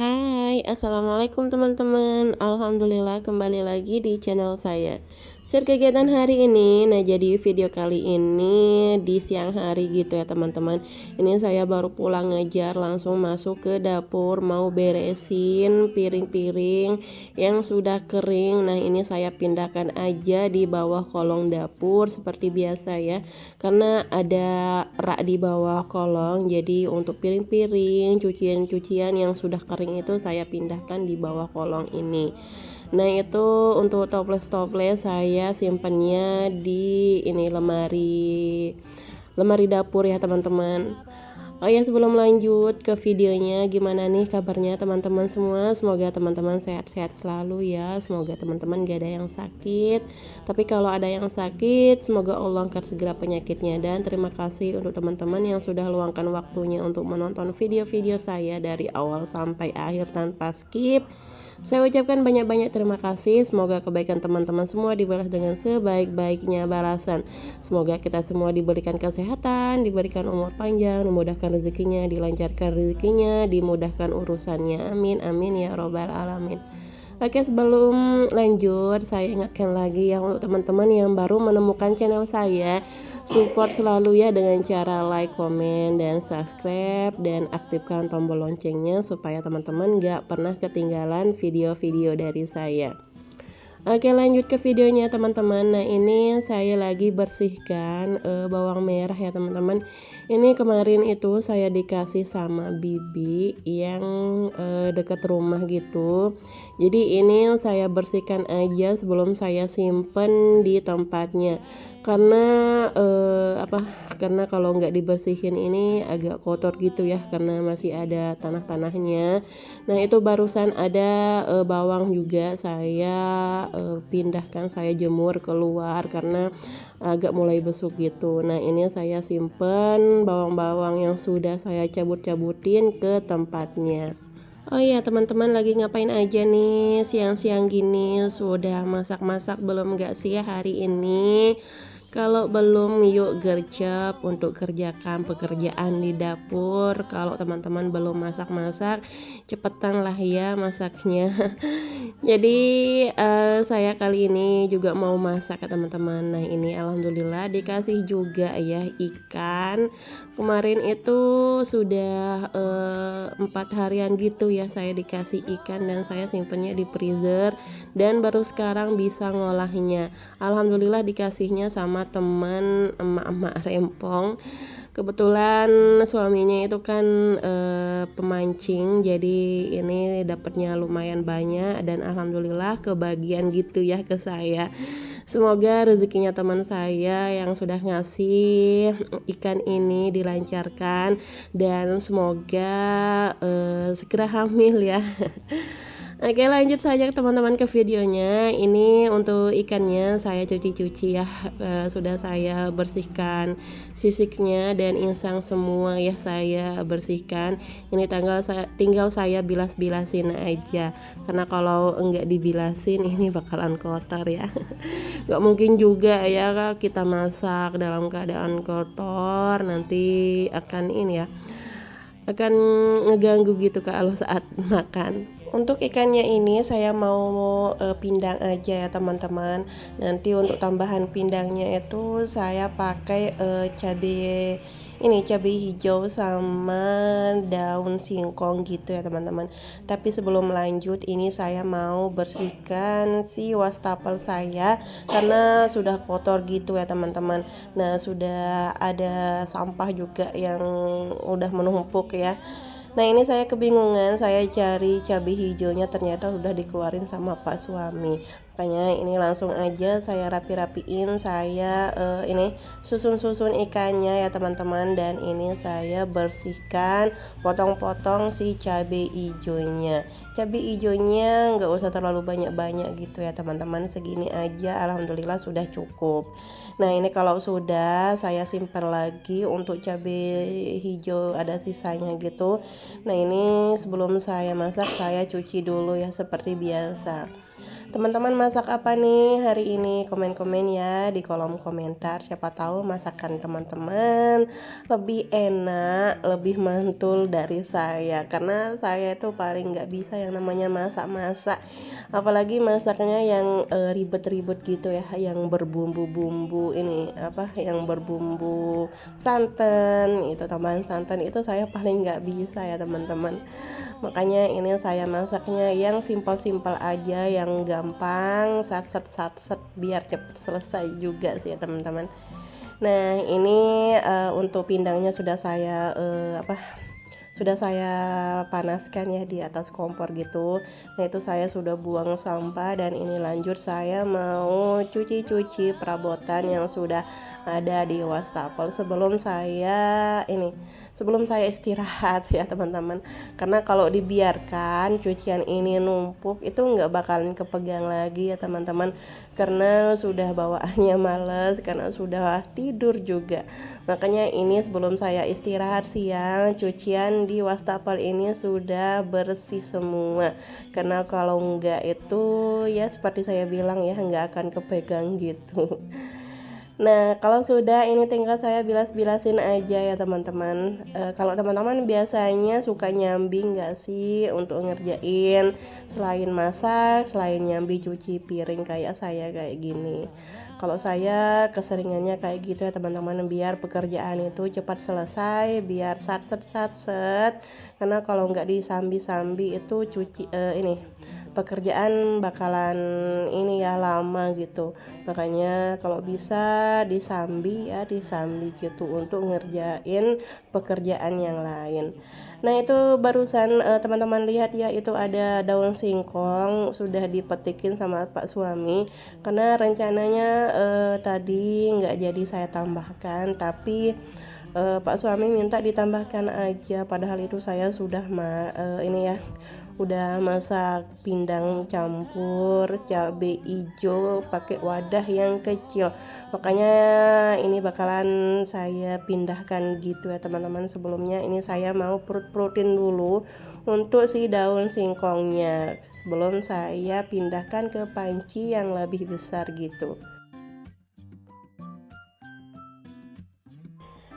Hai, assalamualaikum teman-teman. Alhamdulillah kembali lagi di channel saya. Share kegiatan hari ini. Nah, jadi video kali ini di siang hari gitu ya teman-teman. Ini saya baru pulang ngejar, langsung masuk ke dapur mau beresin piring-piring yang sudah kering. Nah, ini saya pindahkan aja di bawah kolong dapur seperti biasa ya. Karena ada rak di bawah kolong, jadi untuk piring-piring, cucian-cucian yang sudah kering itu saya pindahkan di bawah kolong ini. Nah, itu untuk toples-toples saya simpannya di ini lemari dapur ya teman-teman. Oh ya, sebelum lanjut ke videonya, gimana nih kabarnya teman-teman semua? Semoga teman-teman sehat-sehat selalu ya. Semoga teman-teman gak ada yang sakit. Tapi kalau ada yang sakit, semoga Allah angkat segera penyakitnya. Dan terima kasih untuk teman-teman yang sudah luangkan waktunya untuk menonton video-video saya dari awal sampai akhir tanpa skip. Saya ucapkan banyak-banyak terima kasih. Semoga kebaikan teman-teman semua dibalas dengan sebaik-baiknya balasan. Semoga kita semua diberikan kesehatan, diberikan umur panjang, dimudahkan rezekinya, dilancarkan rezekinya, dimudahkan urusannya. Amin, amin ya robbal alamin. Oke, sebelum lanjut, saya ingatkan lagi ya untuk teman-teman yang baru menemukan channel saya, support selalu ya dengan cara like, komen, dan subscribe, dan aktifkan tombol loncengnya supaya teman-teman gak pernah ketinggalan video-video dari saya. Oke, lanjut ke videonya teman-teman. Nah, ini saya lagi bersihkan bawang merah ya teman-teman. Ini kemarin itu saya dikasih sama bibi yang dekat rumah gitu. Jadi ini saya bersihkan aja sebelum saya simpen di tempatnya. Karena karena kalau nggak dibersihin ini agak kotor gitu ya, karena masih ada tanah-tanahnya. Nah, itu barusan ada bawang juga saya pindahkan, saya jemur keluar karena agak mulai besuk gitu. Nah, ini saya simpen bawang-bawang yang sudah saya cabut-cabutin ke tempatnya. Oh iya teman-teman, lagi ngapain aja nih siang-siang gini? Sudah masak-masak belum gak sih hari ini? Kalau belum, yuk gercep untuk kerjakan pekerjaan di dapur. Kalau teman-teman belum masak-masak, cepetan lah ya masaknya. Jadi saya kali ini juga mau masak ya teman-teman. Nah, ini alhamdulillah dikasih juga ya ikan. Kemarin itu sudah 4 harian gitu ya saya dikasih ikan, dan saya simpennya di freezer dan baru sekarang bisa ngolahnya. Alhamdulillah dikasihnya sama teman emak-emak rempong. Kebetulan suaminya itu kan pemancing, jadi ini dapatnya lumayan banyak dan alhamdulillah kebagian gitu ya ke saya. Semoga rezekinya teman saya yang sudah ngasih ikan ini dilancarkan dan semoga segera hamil ya. Oke, lanjut saja teman-teman ke videonya. Ini untuk ikannya saya cuci-cuci ya, sudah saya bersihkan sisiknya dan insang semua ya, saya bersihkan. Ini tinggal saya bilas-bilasin aja, karena kalau enggak dibilasin ini bakalan kotor ya. Gak mungkin juga ya kita masak dalam keadaan kotor, nanti akan ini ya, akan ngeganggu gitu kalau saat makan. Untuk ikannya ini saya mau pindang aja ya teman-teman. Nanti untuk tambahan pindangnya itu saya pakai cabai hijau sama daun singkong gitu ya teman-teman. Tapi sebelum lanjut, ini saya mau bersihkan si wastafel saya karena sudah kotor gitu ya teman-teman. Nah, sudah ada sampah juga yang udah menumpuk ya. Nah, ini saya kebingungan, saya cari cabai hijaunya ternyata udah dikeluarin sama Pak suami. Makanya ini langsung aja saya rapi-rapiin, saya ini susun-susun ikannya ya teman-teman, dan ini saya bersihkan, potong-potong si cabai hijaunya. Cabai hijaunya nggak usah terlalu banyak-banyak gitu ya teman-teman, segini aja alhamdulillah sudah cukup. Nah, ini kalau sudah saya simpan lagi untuk cabai hijau ada sisanya gitu. Nah, ini sebelum saya masak saya cuci dulu ya seperti biasa. Teman-teman masak apa nih hari ini? Komen-komen ya di kolom komentar. Siapa tahu masakan teman-teman lebih enak, lebih mantul dari saya. Karena saya itu paling nggak bisa yang namanya masak-masak. Apalagi masaknya yang ribet-ribet gitu ya, yang berbumbu-bumbu ini apa? Yang berbumbu santan, itu tambahan santan itu saya paling nggak bisa ya teman-teman. Makanya ini saya masaknya yang simpel-simpel aja, yang gampang, sat-set biar cepet selesai juga sih ya teman-teman. Nah ini untuk pindangnya sudah saya sudah saya panaskan ya di atas kompor gitu. Nah itu saya sudah buang sampah dan ini lanjut saya mau cuci-cuci perabotan yang sudah ada di wastafel sebelum saya istirahat ya teman-teman. Karena kalau dibiarkan cucian ini numpuk itu nggak bakalan kepegang lagi ya teman-teman, karena sudah bawaannya males, karena sudah tidur juga. Makanya ini sebelum saya istirahat siang, cucian di wastafel ini sudah bersih semua. Karena kalau enggak itu ya seperti saya bilang ya, nggak akan kepegang gitu. Nah kalau sudah ini tinggal saya bilas-bilasin aja ya teman-teman. Kalau teman-teman biasanya suka nyambi nggak sih untuk ngerjain selain masak, selain nyambi cuci piring kayak saya kayak gini? Kalau saya keseringannya kayak gitu ya teman-teman, biar pekerjaan itu cepat selesai, biar sat set. Karena kalau nggak disambi-sambi itu ini pekerjaan bakalan ini ya lama gitu. Makanya kalau bisa disambi gitu untuk ngerjain pekerjaan yang lain. Nah itu barusan teman-teman lihat ya, itu ada daun singkong sudah dipetikin sama Pak suami. Karena rencananya tadi nggak jadi saya tambahkan, tapi Pak suami minta ditambahkan aja. Padahal itu saya sudah ini ya udah masak pindang campur cabai hijau pakai wadah yang kecil. Makanya ini bakalan saya pindahkan gitu ya teman-teman. Sebelumnya ini saya mau perut-perutin dulu untuk si daun singkongnya sebelum saya pindahkan ke panci yang lebih besar gitu.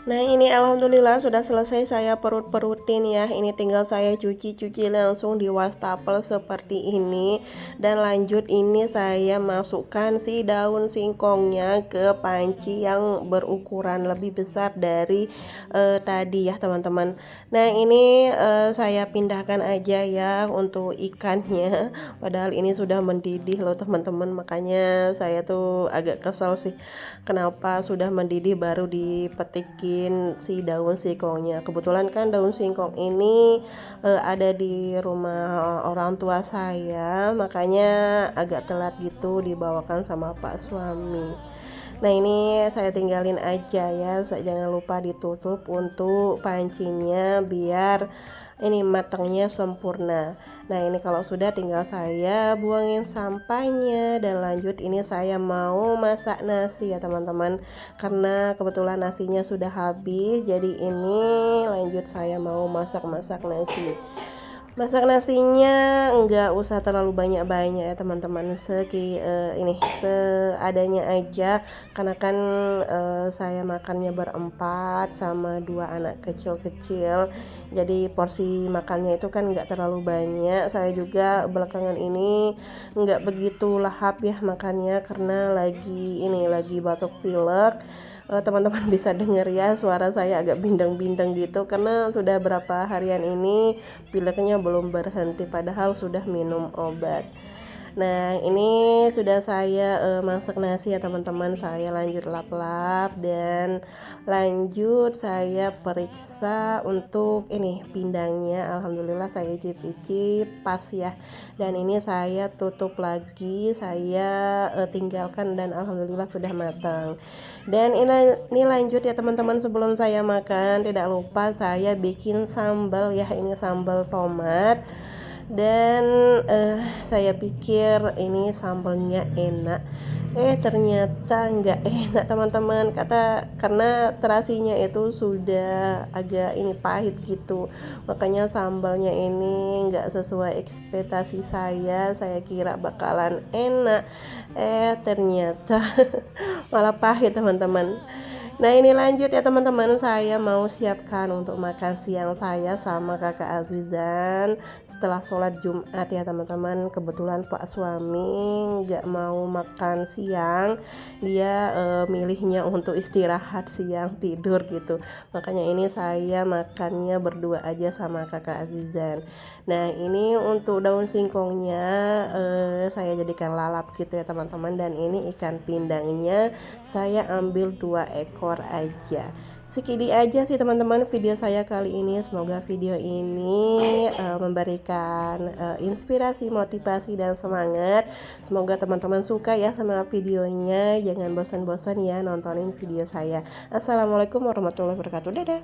Nah ini alhamdulillah sudah selesai saya perut-perutin ya. Ini tinggal saya cuci-cuci langsung di wastafel seperti ini. Dan lanjut ini saya masukkan si daun singkongnya ke panci yang berukuran lebih besar dari tadi ya teman-teman. Nah ini saya pindahkan aja ya untuk ikannya. Padahal ini sudah mendidih loh teman-teman. Makanya saya tuh agak kesel sih, kenapa sudah mendidih baru dipetikin si daun singkongnya. Kebetulan kan daun singkong ini ada di rumah orang tua saya, makanya agak telat gitu dibawakan sama Pak suami. Nah ini saya tinggalin aja ya, jangan lupa ditutup untuk pancinya biar ini matangnya sempurna. Nah ini kalau sudah tinggal saya buangin sampahnya dan lanjut ini saya mau masak nasi ya teman-teman. Karena kebetulan nasinya sudah habis, jadi ini lanjut saya mau masak nasi. Masak nasinya enggak usah terlalu banyak-banyak ya teman-teman, seadanya aja. Karena kan saya makannya berempat sama dua anak kecil-kecil, jadi porsi makannya itu kan enggak terlalu banyak. Saya juga belakangan ini enggak begitu lahap ya makannya karena lagi batuk pilek. Teman-teman bisa dengar ya suara saya agak bindeng-bindeng gitu karena sudah berapa harian ini pileknya belum berhenti padahal sudah minum obat. Nah ini sudah saya masak nasi ya teman-teman. Saya lanjut lap-lap dan lanjut saya periksa untuk ini pindangnya. Alhamdulillah saya icip-icip pas ya. Dan ini saya tutup lagi, saya tinggalkan dan alhamdulillah sudah matang. Dan ini lanjut ya teman-teman, sebelum saya makan tidak lupa saya bikin sambal ya. Ini sambal tomat. Dan saya pikir ini sambalnya enak Ternyata nggak enak teman-teman, karena terasinya itu sudah agak ini pahit gitu, makanya sambalnya ini nggak sesuai ekspektasi saya kira bakalan enak, ternyata malah pahit teman-teman. Nah ini lanjut ya teman-teman, saya mau siapkan untuk makan siang saya sama kakak Azizan setelah sholat Jumat ya teman-teman. Kebetulan Pak suami nggak mau makan siang, dia milihnya untuk istirahat siang tidur gitu, makanya ini saya makannya berdua aja sama kakak Azizan. Nah ini untuk daun singkongnya saya jadikan lalap gitu ya teman-teman, dan ini ikan pindangnya saya ambil 2 ekor aja. Segini aja sih teman-teman video saya kali ini. Semoga video ini memberikan inspirasi, motivasi, dan semangat. Semoga teman-teman suka ya sama videonya. Jangan bosan-bosan ya nontonin video saya. Assalamualaikum warahmatullahi wabarakatuh. Dadah.